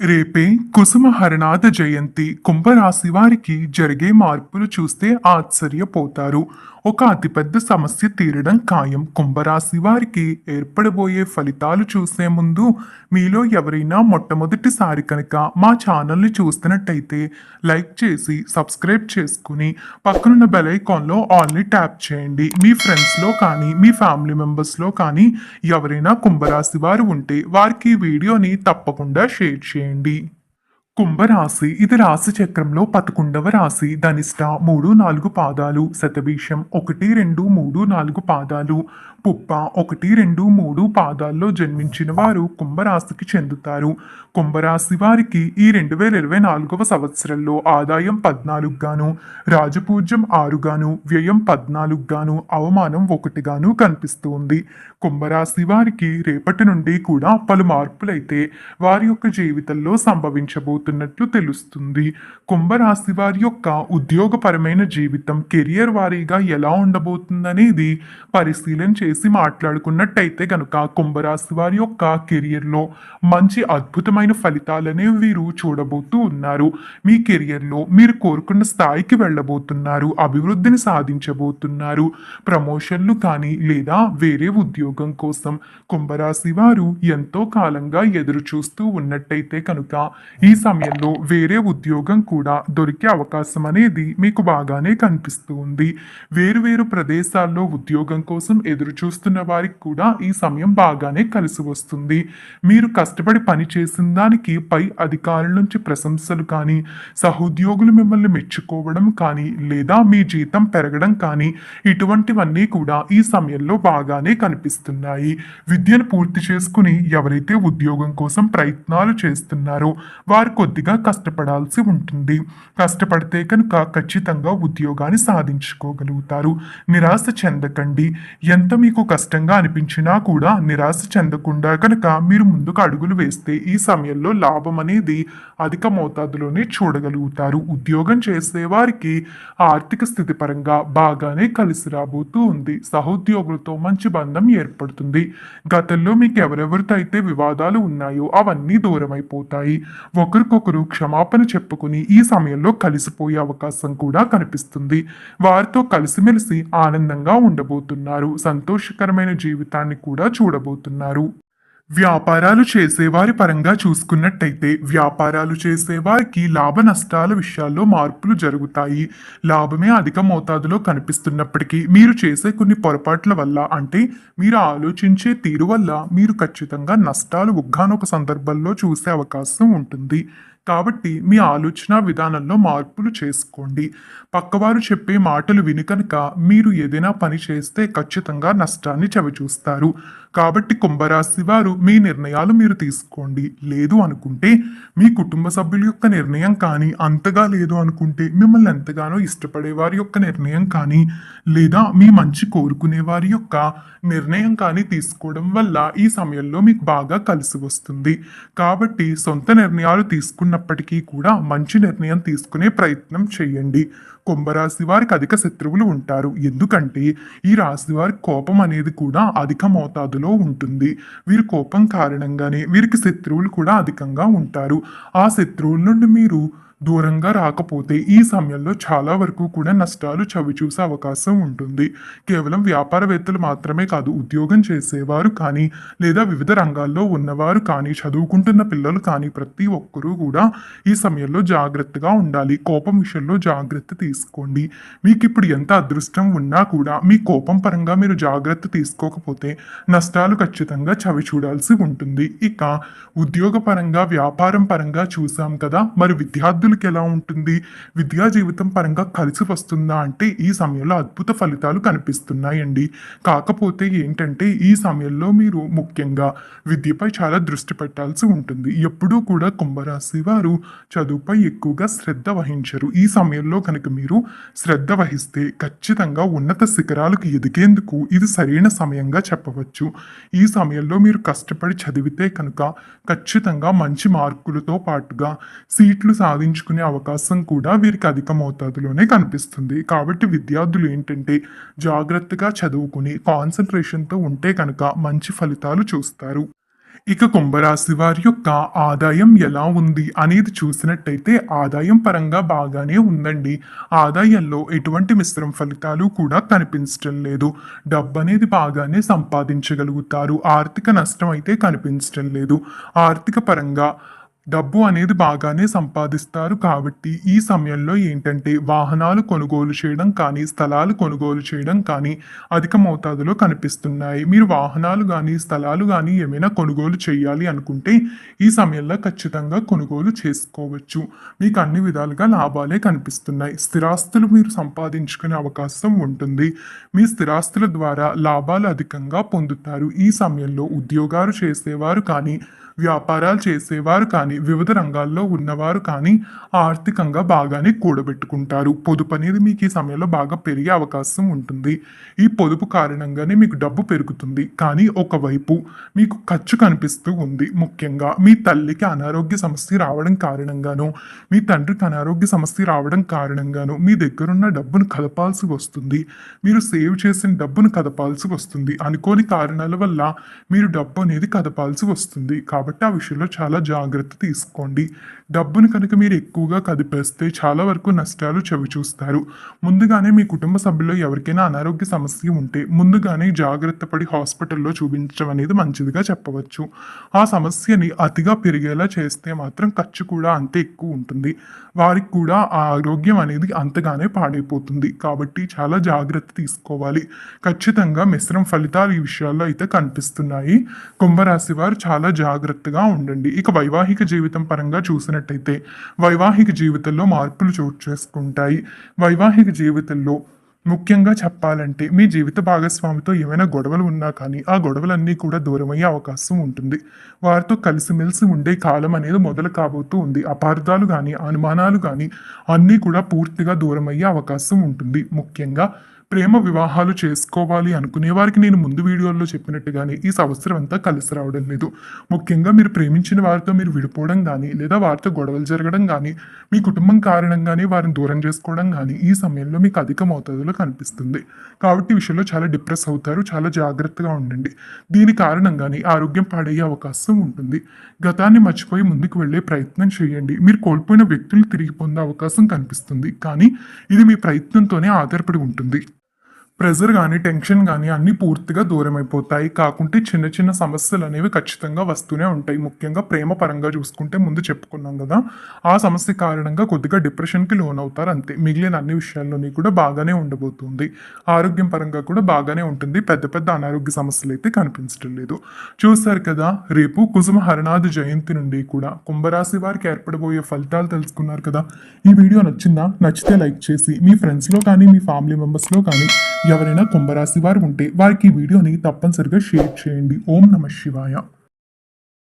రేపే కుసుమహరనాథ జయంతి. కుంభరాశి వారికి జరిగే మార్పులు చూస్తే ఆశ్చర్యపోతారు. ఒక అతిపెద్ద సమస్య తీరడం ఖాయం. కుంభరాశి వారికి ఏర్పడబోయే ఫలితాలు చూసే ముందు మీలో ఎవరైనా మొట్టమొదటిసారి కనుక మా ఛానల్ని చూస్తున్నట్టయితే లైక్ చేసి సబ్స్క్రైబ్ చేసుకుని పక్కనున్న బెల్ ఐకాన్లో ఆల్ని ట్యాప్ చేయండి. మీ ఫ్రెండ్స్లో కానీ మీ ఫ్యామిలీ మెంబర్స్లో కానీ ఎవరైనా కుంభరాశి వారు ఉంటే వారికి ఈ వీడియోని తప్పకుండా షేర్ చేయండి. కుంభరాశి ఇది రాశి చక్రంలో 11వ రాశి. ధనిష్ట 3-4 పాదాలు, శతభిషం 1-2-3-4 పాదాలు, పుప్ప 1-2-3 పాదాల్లో జన్మించిన వారు కుంభరాశికి చెందుతారు. కుంభరాశి వారికి ఈ 2024వ సంవత్సరంలో ఆదాయం 14 గాను, రాజపూజ్యం 6 గాను, వ్యయం 14 గాను, అవమానం 1 గాను కనిపిస్తుంది. కుంభరాశి వారికి రేపటి నుండి కూడా పలు మార్పులైతే వారి యొక్క జీవితంలో సంభవించబోతున్నట్లు తెలుస్తుంది. కుంభరాశి వారి యొక్క ఉద్యోగపరమైన జీవితం కెరియర్ వారీగా ఎలా ఉండబోతుందనేది పరిశీలన చేసి మాట్లాడుకున్నట్టయితే కనుక కుంభరాశి వారి యొక్క కెరియర్లో మంచి అద్భుతమైన ఫలితాలనేవి వీరు చూడబోతూ ఉన్నారు. మీ కెరియర్లో మీరు కోరుకున్న స్థాయికి వెళ్ళబోతున్నారు, అభివృద్ధిని సాధించబోతున్నారు. ప్రమోషన్లు కానీ లేదా వేరే ఉద్యోగం కోసం కుంభరాశి వారు ఎంతో కాలంగా ఎదురు చూస్తూ ఉన్నట్టయితే కనుక ఈ సమయంలో వేరే ఉద్యోగం కూడా దొరికే అవకాశం అనేది మీకు బాగానే కనిపిస్తూ ఉంది. వేరు ప్రదేశాల్లో ఉద్యోగం కోసం ఎదురు చూస్తున్న వారికి కూడా ఈ సమయం బాగానే కలిసి వస్తుంది. మీరు కష్టపడి పని చేసిన దానికి పై అధికారుల నుంచి ప్రశంసలు కానీ, సహోద్యోగులు మిమ్మల్ని మెచ్చుకోవడం కానీ, లేదా మీ జీతం పెరగడం కానీ ఇటువంటివన్నీ కూడా ఈ సమయంలో బాగానే కనిపిస్తున్నాయి. విద్యను పూర్తి చేసుకుని ఎవరైతే ఉద్యోగం కోసం ప్రయత్నాలు చేస్తున్నారో వారు కొద్దిగా కష్టపడాల్సి ఉంటుంది. కష్టపడితే కనుక ఖచ్చితంగా ఉద్యోగాన్ని సాధించుకోగలుగుతారు. నిరాశ చెందకండి. ఎంత మీకు కష్టంగా అనిపించినా కూడా నిరాశ చెందకుండా కనుక మీరు ముందుకు అడుగులు వేస్తే ఈ సమయంలో లాభం అనేది అధిక మోతాదులోనే చూడగలుగుతారు. ఉద్యోగం చేసే వారికి ఆర్థిక స్థితి పరంగా బాగానే కలిసి రాబోతూ ఉంది. సహోద్యోగులతో మంచి బంధం ఏర్పడుతుంది. గతంలో మీకు ఎవరెవరితో అయితే వివాదాలు ఉన్నాయో అవన్నీ దూరం అయిపోతాయి. ఒకరికొకరు క్షమాపణ చెప్పుకుని ఈ సమయంలో కలిసిపోయే అవకాశం కూడా కనిపిస్తుంది. వారితో కలిసిమెలిసి ఆనందంగా ఉండబోతున్నారు. సంతోషకరమైన జీవితాన్ని కూడా చూడబోతున్నారు. వ్యాపారాలు చేసేవారి పరంగా చూసుకున్నట్టయితే వ్యాపారాలు చేసేవారికి లాభ నష్టాల విషయాల్లో మార్పులు జరుగుతాయి. లాభమే అధిక మోతాదులో కనిపిస్తున్నప్పటికీ మీరు చేసే కొన్ని పొరపాట్ల వల్ల, అంటే మీరు ఆలోచించే తీరు వల్ల మీరు ఖచ్చితంగా నష్టాలు ఒకానొక సందర్భంలో చూసే అవకాశం ఉంటుంది. కాబట్టి మీ ఆలోచన విధానంలో మార్పులు చేసుకోండి. పక్కవారు చెప్పే మాటలు విని కనుక మీరు ఏదైనా పని చేస్తే ఖచ్చితంగా నష్టాన్ని చవిచూస్తారు. కాబట్టి కుంభరాశి వారు మీ నిర్ణయాలు మీరు తీసుకోండి. లేదు అనుకుంటే మీ కుటుంబ సభ్యుల యొక్క నిర్ణయం కానీ, అంతగా లేదు అనుకుంటే మిమ్మల్ని ఎంతగానో ఇష్టపడే వారి యొక్క నిర్ణయం కానీ, లేదా మీ మంచి కోరుకునే వారి యొక్క నిర్ణయం కానీ తీసుకోవడం వల్ల ఈ సమయంలో మీకు బాగా కలిసి వస్తుంది. కాబట్టి సొంత నిర్ణయాలు తీసుకున్నప్పటికీ కూడా మంచి నిర్ణయం తీసుకునే ప్రయత్నం చేయండి. కుంభరాశి వారికి అధిక శత్రువులు ఉంటారు. ఎందుకంటే ఈ రాశి వారి కోపం అనేది కూడా అధిక మోతాదులో ఉంటుంది. వీరి కోపం కారణంగానే వీరికి శత్రువులు కూడా అధికంగా ఉంటారు. ఆ శత్రువుల నుండి మీరు దూరంగా రాకపోతే ఈ సమయంలో చాలా వరకు కూడా నష్టాలు చవిచూసే అవకాశం ఉంటుంది. కేవలం వ్యాపారవేత్తలు మాత్రమే కాదు, ఉద్యోగం చేసేవారు కానీ, లేదా వివిధ రంగాల్లో ఉన్నవారు కానీ, చదువుకుంటున్న పిల్లలు కానీ ప్రతి ఒక్కరూ కూడా ఈ సమయంలో జాగ్రత్తగా ఉండాలి. కోపం విషయంలో జాగ్రత్త తీసుకోండి. మీకు ఇప్పుడు ఎంత అదృష్టం ఉన్నా కూడా మీ కోపం పరంగా మీరు జాగ్రత్త తీసుకోకపోతే నష్టాలు ఖచ్చితంగా చవి చూడాల్సి ఉంటుంది. ఇక ఉద్యోగ పరంగా, వ్యాపారం పరంగా చూసాం కదా, మరి విద్యార్థులకి ఎలా ఉంటుంది? విద్యా జీవితం పరంగా కలిసి వస్తుందా అంటే ఈ సమయంలో అద్భుత ఫలితాలు కనిపిస్తున్నాయండి. కాకపోతే ఏంటంటే ఈ సమయంలో మీరు ముఖ్యంగా విద్యపై చాలా దృష్టి పెట్టాల్సి ఉంటుంది. ఎప్పుడూ కూడా కుంభరాశి వారు చదువుపై ఎక్కువగా శ్రద్ధ వహించరు. ఈ సమయంలో కనుక మీరు శ్రద్ధ వహిస్తే ఖచ్చితంగా ఉన్నత శిఖరాలకు ఎదిగేందుకు ఇది సరైన సమయంగా చెప్పవచ్చు. ఈ సమయంలో మీరు కష్టపడి చదివితే కనుక ఖచ్చితంగా మంచి మార్కులతో పాటుగా సీట్లు సాధించుకునే అవకాశం కూడా వీరికి అధిక మోతాదులోనే కనిపిస్తుంది. కాబట్టి విద్యార్థులు ఏంటంటే జాగ్రత్తగా చదువుకుని కాన్సన్ట్రేషన్తో ఉంటే కనుక మంచి ఫలితాలు చూస్తారు. ఇక కుంభరాశి వారి యొక్క ఆదాయం ఎలా ఉంది అనేది చూసినట్టయితే ఆదాయం పరంగా బాగానే ఉందండి. ఆదాయంలో ఎటువంటి మిశ్రమ ఫలితాలు కూడా కనిపించటం లేదు. డబ్బు అనేది బాగానే సంపాదించగలుగుతారు. ఆర్థిక నష్టం అయితే కనిపించటం లేదు. ఆర్థిక పరంగా డబ్బు అనేది బాగానే సంపాదిస్తారు కాబట్టి ఈ సమయంలో ఏంటంటే వాహనాలు కొనుగోలు చేయడం కానీ, స్థలాలు కొనుగోలు చేయడం కానీ అధిక మోతాదులో కనిపిస్తున్నాయి. మీరు వాహనాలు గానీ, స్థలాలు గానీ ఏమైనా కొనుగోలు చేయాలి అనుకుంటే ఈ సమయంలో ఖచ్చితంగా కొనుగోలు చేసుకోవచ్చు. మీకు అన్ని విధాలుగా లాభాలే కనిపిస్తున్నాయి. స్థిరాస్తులు మీరు సంపాదించుకునే అవకాశం ఉంటుంది. మీ స్థిరాస్తుల ద్వారా లాభాలు అధికంగా పొందుతారు. ఈ సమయంలో ఉద్యోగాలు చేసేవారు కానీ, వ్యాపారాలు చేసేవారు కానీ, వివిధ రంగాల్లో ఉన్నవారు కానీ ఆర్థికంగా బాగానే కూడబెట్టుకుంటారు. పొదుపు అనేది మీకు ఈ సమయంలో బాగా పెరిగే అవకాశం ఉంటుంది. ఈ పొదుపు కారణంగానే మీకు డబ్బు పెరుగుతుంది. కానీ ఒకవైపు మీకు ఖర్చు కనిపిస్తూ ఉంది. ముఖ్యంగా మీ తల్లికి అనారోగ్య సమస్య రావడం కారణంగానో, మీ తండ్రికి అనారోగ్య సమస్య రావడం కారణంగానో మీ దగ్గరున్న డబ్బును కదపాల్సి వస్తుంది. మీరు సేవ్ చేసిన డబ్బును కదపాల్సి వస్తుంది. అనుకోని కారణాల వల్ల మీరు డబ్బు అనేది కదపాల్సి వస్తుంది. కాబట్టి ఆ విషయంలో చాలా జాగ్రత్త తీసుకోండి. డబ్బును కనుక మీరు ఎక్కువగా కదిపేస్తే చాలా వరకు నష్టాలు చవిచూస్తారు. ముందుగానే మీ కుటుంబ సభ్యుల్లో ఎవరికైనా అనారోగ్య సమస్య ఉంటే ముందుగానే జాగ్రత్త పడి హాస్పిటల్లో చూపించడం అనేది మంచిదిగా చెప్పవచ్చు. ఆ సమస్యని అతిగా పెరిగేలా చేస్తే మాత్రం ఖర్చు కూడా అంతే ఎక్కువ ఉంటుంది. వారికి కూడా ఆ ఆరోగ్యం అనేది అంతగానే పాడైపోతుంది. కాబట్టి చాలా జాగ్రత్త తీసుకోవాలి. ఖచ్చితంగా మిశ్రమ ఫలితాలు ఈ విషయాల్లో అయితే కనిపిస్తున్నాయి. కుంభరాశి వారు చాలా జాగ్రత్తగా ఉండండి. ఇక వైవాహిక జీవితం పరంగా చూసినట్టయితే వైవాహిక జీవితంలో మార్పులు చోటు చేసుకుంటాయి. వైవాహిక జీవితంలో ముఖ్యంగా చెప్పాలంటే మీ జీవిత భాగస్వామితో ఏమైనా గొడవలు ఉన్నా కానీ ఆ గొడవలన్నీ కూడా దూరమయ్యే అవకాశం ఉంటుంది. వారితో కలిసిమెలిసి ఉండే కాలం అనేది మొదలు కాబోతూ ఉంది. అపార్థాలు కానీ, అనుమానాలు కానీ అన్నీ కూడా పూర్తిగా దూరమయ్యే అవకాశం ఉంటుంది. ముఖ్యంగా ప్రేమ వివాహాలు చేసుకోవాలి అనుకునే వారికి నేను ముందు వీడియోల్లో చెప్పినట్టుగానే ఈ సంవత్సరం అంతా కలిసి రావడం లేదు. ముఖ్యంగా మీరు ప్రేమించిన వారితో మీరు విడిపోవడం కానీ, లేదా వారితో గొడవలు జరగడం కానీ, మీ కుటుంబం కారణంగానే వారిని దూరం చేసుకోవడం కానీ ఈ సమయంలో మీకు అధిక మోతాదులో కనిపిస్తుంది. కాబట్టి ఈ విషయంలో చాలా డిప్రెస్ అవుతారు. చాలా జాగ్రత్తగా ఉండండి. దీని కారణంగానే ఆరోగ్యం పాడయ్యే అవకాశం ఉంటుంది. గతాన్ని మర్చిపోయి ముందుకు వెళ్ళే ప్రయత్నం చేయండి. మీరు కోల్పోయిన వ్యక్తులు తిరిగి పొందే అవకాశం కనిపిస్తుంది. కానీ ఇది మీ ప్రయత్నంతోనే ఆధారపడి ఉంటుంది. ప్రెజర్ కానీ, టెన్షన్ కానీ అన్నీ పూర్తిగా దూరమైపోతాయి. కాకుంటే చిన్న చిన్న సమస్యలు అనేవి ఖచ్చితంగా వస్తూనే ఉంటాయి. ముఖ్యంగా ప్రేమ పరంగా చూసుకుంటే ముందు చెప్పుకున్నాం కదా, ఆ సమస్య కారణంగా కొద్దిగా డిప్రెషన్కి లోనవుతారు అంతే. మిగిలిన అన్ని విషయాల్లోని కూడా బాగానే ఉండబోతుంది. ఆరోగ్యం పరంగా కూడా బాగానే ఉంటుంది. పెద్ద పెద్ద అనారోగ్య సమస్యలు అయితే కనిపించడం లేదు. చూశారు కదా, రేపు కుసుమ హరనాథ జయంతి నుండి కూడా కుంభరాశి వారికి ఏర్పడబోయే ఫలితాలు తెలుసుకున్నారు కదా. ఈ వీడియో నచ్చిందా? నచ్చితే లైక్ చేసి మీ ఫ్రెండ్స్లో కానీ, మీ ఫ్యామిలీ మెంబర్స్లో కానీ ఎవరైనా కుంభరాశి వారు ఉంటే వారికి ఈ వీడియోని తప్పనిసరిగా షేర్ చేయండి. ఓం నమః శివాయ.